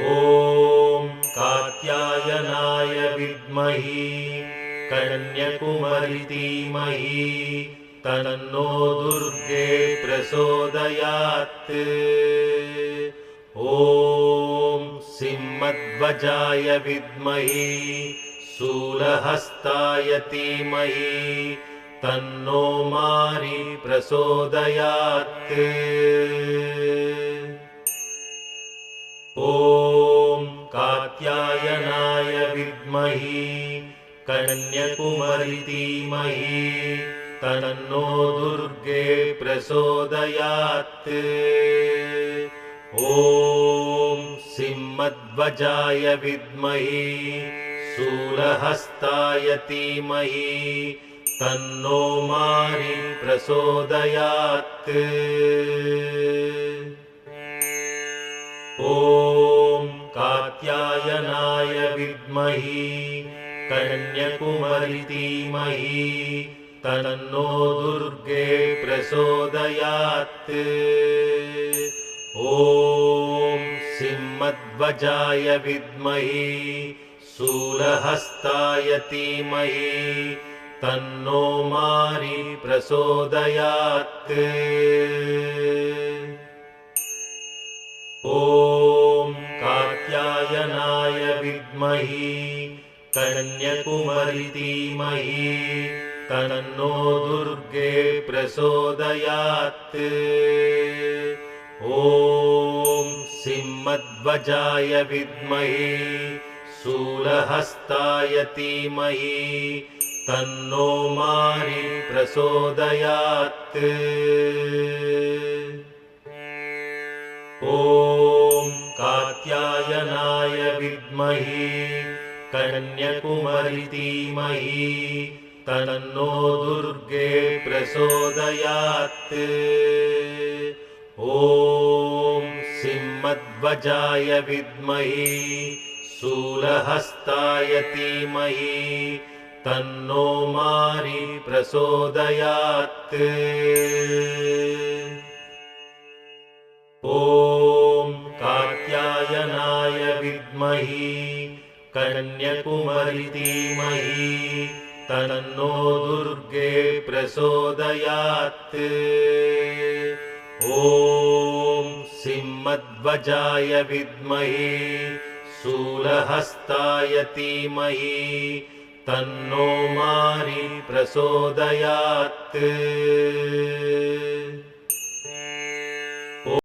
ॐ कात्यायनाय विद्महे कन्याकुमारी धीमहि तन्नो दुर्गे प्रचोदयात्। ॐ सिंहध्वजाय विद्महे शूलहस्ताय धीमहि तन्नो मारी प्रचोदयात्। ॐ कात्यायनाय विद्महे कन्याकुमारी धीमहि तन्नो दुर्गे प्रचोदयात्। ॐ सिंहध्वजाय विद्महे शूलहस्ताय धीमहि तन्नो मारी प्रचोदयात्। ॐ कात्यायनाय विद्महे कन्याकुमारी धीमहि तन्नो दुर्गे प्रचोदयात्। ॐ सिंहध्वजाय विद्महे शूलहस्ताय धीमहि तन्नो मारी प्रचोदयात्। ॐ कात्यायनाय विद्महे कन्याकुमारी धीमहि तन्नो दुर्गे प्रचोदयात्। ॐ सिंहध्वजाय विद्महे शूलहस्ताय धीमहि तन्नो मारी प्रचोदयात्। ॐ कात्यायनाय विद्महे कन्याकुमारी धीमहि तन्नो दुर्गे प्रचोदयात्। ॐ सिंहध्वजाय विद्महे शूलहस्ताय धीमहि तन्नो मारी प्रचोदयात्। ॐ कात्यायनाय विद्महे कन्याकुमारी धीमहि तन्नो दुर्गे प्रचोदयात्। ॐ सिंहध्वजाय विद्महे शूलहस्ताय धीमहि ॐ कात्यायनाय विद्महे कन्याकुमारी धीमहि तन्नो दुर्गे प्रचोदयात्। ॐ सिंहध्वजाय विद्महे शूलहस्ताय धीमहि तन्नो मारी प्रचोदयात्। ॐ कात्यायनाय विद्महे कन्याकुमारी धीमहि तन्नो दुर्गे प्रचोदयात्। ॐ सिंहध्वजाय विद्महे शूलहस्ताय धीमहि तन्नो मारी प्रचोदयात्।